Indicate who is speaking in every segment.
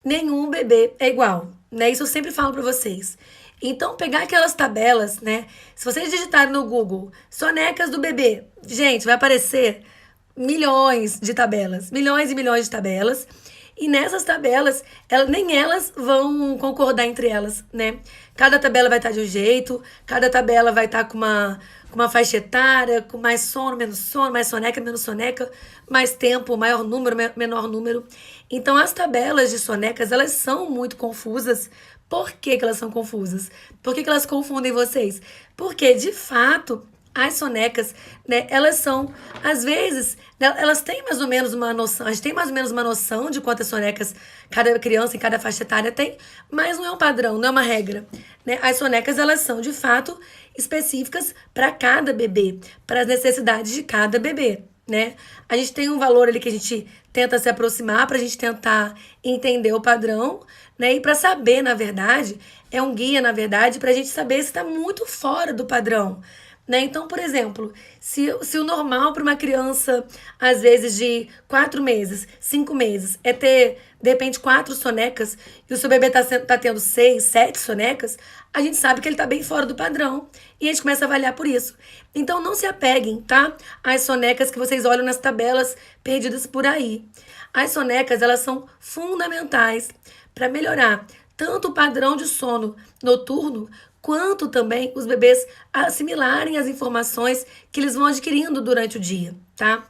Speaker 1: nenhum bebê é igual, né? Isso eu sempre falo para vocês. Então, pegar aquelas tabelas, né? Se vocês digitarem no Google sonecas do bebê, gente, vai aparecer milhões de tabelas, milhões e milhões de tabelas. E nessas tabelas, nem elas vão concordar entre elas, né? Cada tabela vai estar de um jeito, cada tabela vai estar com uma faixa etária, com mais sono, menos sono, mais soneca, menos soneca, mais tempo, maior número, menor número. Então, as tabelas de sonecas, elas são muito confusas. Por que que elas são confusas? Por que que elas confundem vocês? Porque, de fato, as sonecas, né, elas são, às vezes, né, elas têm mais ou menos uma noção, a gente tem mais ou menos uma noção de quantas sonecas cada criança em cada faixa etária tem, mas não é um padrão, não é uma regra, né? As sonecas, elas são, de fato, específicas para cada bebê, para as necessidades de cada bebê, né? A gente tem um valor ali que a gente tenta se aproximar para a gente tentar entender o padrão, né? E para saber, na verdade, é um guia, na verdade, para a gente saber se está muito fora do padrão, né? Então, por exemplo, se o normal para uma criança, às vezes de 4 meses, 5 meses, é ter, de repente, 4 sonecas, e o seu bebê tá tendo 6, 7 sonecas, a gente sabe que ele tá bem fora do padrão. E a gente começa a avaliar por isso. Então, não se apeguem, tá? Às sonecas que vocês olham nas tabelas perdidas por aí. As sonecas, elas são fundamentais para melhorar tanto o padrão de sono noturno, quanto também os bebês assimilarem as informações que eles vão adquirindo durante o dia, tá?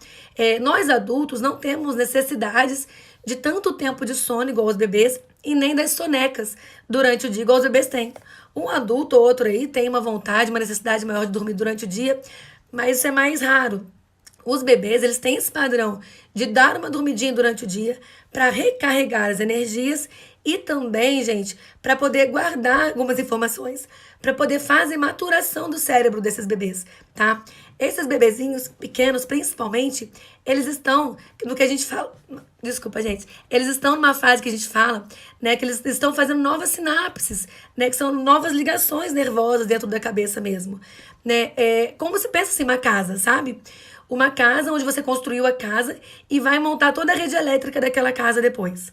Speaker 1: Nós adultos não temos necessidades de tanto tempo de sono igual os bebês e nem das sonecas durante o dia igual os bebês têm. Um adulto ou outro aí tem uma vontade, uma necessidade maior de dormir durante o dia, mas isso é mais raro. Os bebês, eles têm esse padrão de dar uma dormidinha durante o dia para recarregar as energias e também, gente, para poder guardar algumas informações, para poder fazer maturação do cérebro desses bebês, tá? Esses bebezinhos pequenos, principalmente, eles estão no que a gente fala, desculpa, gente, eles estão numa fase que a gente fala, né, que eles estão fazendo novas sinapses, né, que são novas ligações nervosas dentro da cabeça mesmo, né? Como se pensa assim, uma casa, sabe? Uma casa onde você construiu a casa e vai montar toda a rede elétrica daquela casa depois.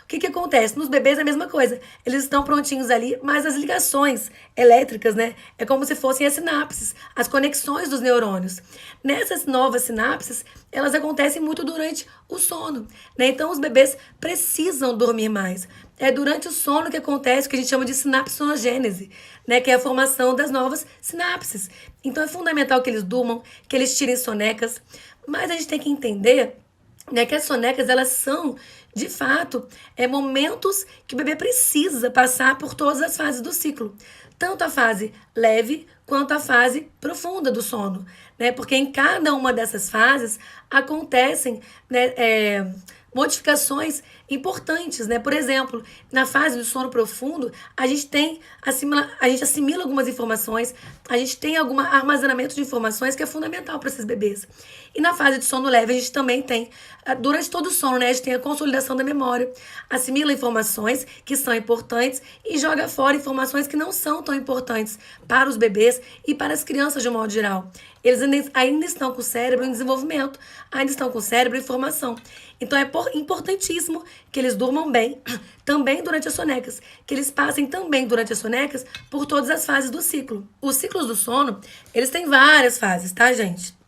Speaker 1: O que que acontece? Nos bebês é a mesma coisa. Eles estão prontinhos ali, mas as ligações elétricas, né? É como se fossem as sinapses, as conexões dos neurônios. Nessas novas sinapses, elas acontecem muito durante o sono, né? Então, os bebês precisam dormir mais. É durante o sono que acontece o que a gente chama de sinapsogênese, né? Que é a formação das novas sinapses. Então, é fundamental que eles durmam, que eles tirem sonecas. Mas a gente tem que entender, né, que as sonecas, elas são, de fato, momentos que o bebê precisa passar por todas as fases do ciclo. Tanto a fase leve quanto a fase profunda do sono, né? Porque em cada uma dessas fases acontecem, né, modificações importantes, né? Por exemplo, na fase do sono profundo, a gente assimila algumas informações, a gente tem algum armazenamento de informações que é fundamental para esses bebês. E na fase de sono leve, a gente também tem, durante todo o sono, né, a gente tem a consolidação da memória, assimila informações que são importantes e joga fora informações que não são tão importantes para os bebês e para as crianças de um modo geral. Eles ainda estão com o cérebro em desenvolvimento, ainda estão com o cérebro em formação. Então é importantíssimo que eles durmam bem, também durante as sonecas, que eles passem também durante as sonecas por todas as fases do ciclo. Os ciclos do sono, eles têm várias fases, tá, gente?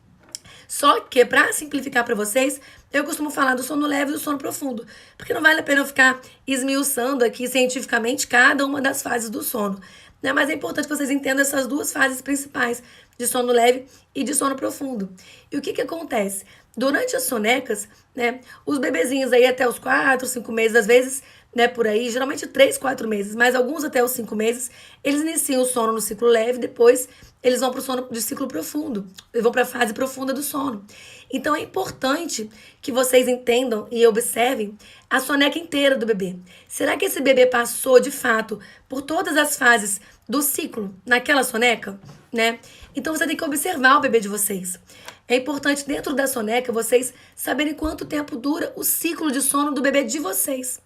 Speaker 1: Só que, para simplificar para vocês, eu costumo falar do sono leve e do sono profundo, porque não vale a pena eu ficar esmiuçando aqui cientificamente cada uma das fases do sono, né? Mas é importante que vocês entendam essas duas fases principais, de sono leve e de sono profundo. E o que que acontece? Durante as sonecas, né, os bebezinhos aí até os 4, 5 meses, às vezes, né, por aí, geralmente 3, 4 meses, mas alguns até os 5 meses, eles iniciam o sono no ciclo leve, depois eles vão para o sono de ciclo profundo, eles vão para a fase profunda do sono. Então é importante que vocês entendam e observem a soneca inteira do bebê. Será que esse bebê passou, de fato, por todas as fases do ciclo naquela soneca, né? Então você tem que observar o bebê de vocês. É importante, dentro da soneca, vocês saberem quanto tempo dura o ciclo de sono do bebê de vocês.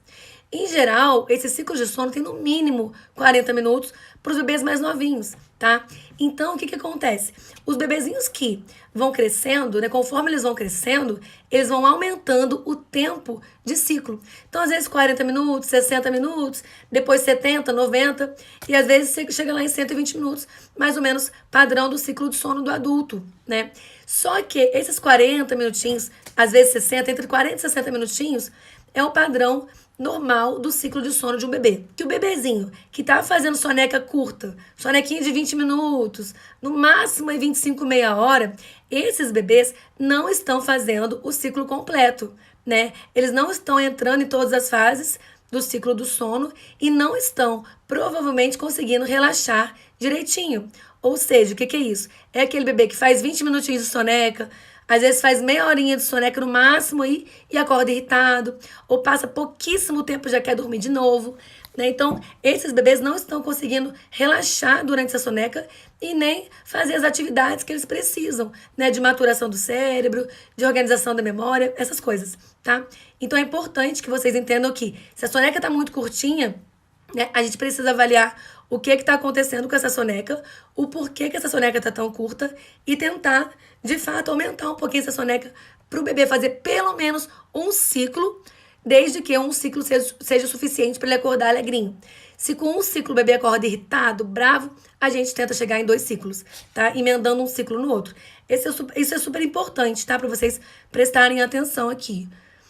Speaker 1: Em geral, esse ciclo de sono tem no mínimo 40 minutos para os bebês mais novinhos, tá? Então, o que que acontece? Os bebezinhos que vão crescendo, né, conforme eles vão crescendo, eles vão aumentando o tempo de ciclo. Então, às vezes 40 minutos, 60 minutos, depois 70, 90, e às vezes você chega lá em 120 minutos, mais ou menos padrão do ciclo de sono do adulto, né? Só que esses 40 minutinhos, às vezes 60, entre 40 e 60 minutinhos, é o padrão normal do ciclo de sono de um bebê. Que o bebezinho que tá fazendo soneca curta, sonequinha de 20 minutos, no máximo em 25, meia hora, esses bebês não estão fazendo o ciclo completo, né? Eles não estão entrando em todas as fases do ciclo do sono e não estão provavelmente conseguindo relaxar direitinho. Ou seja, o que que é isso? É aquele bebê que faz 20 minutinhos de soneca, às vezes faz meia horinha de soneca no máximo aí e acorda irritado, ou passa pouquíssimo tempo e já quer dormir de novo, né? Então, esses bebês não estão conseguindo relaxar durante essa soneca e nem fazer as atividades que eles precisam, né? De maturação do cérebro, de organização da memória, essas coisas, tá? Então, é importante que vocês entendam que se a soneca tá muito curtinha, né, a gente precisa avaliar o que está acontecendo com essa soneca, o porquê que essa soneca está tão curta e tentar, de fato, aumentar um pouquinho essa soneca para o bebê fazer pelo menos um ciclo, desde que um ciclo seja suficiente para ele acordar alegrinho. Se com um ciclo o bebê acorda irritado, bravo, a gente tenta chegar em 2 ciclos, tá? Emendando um ciclo no outro. Isso é super importante, tá? Para vocês prestarem atenção aqui.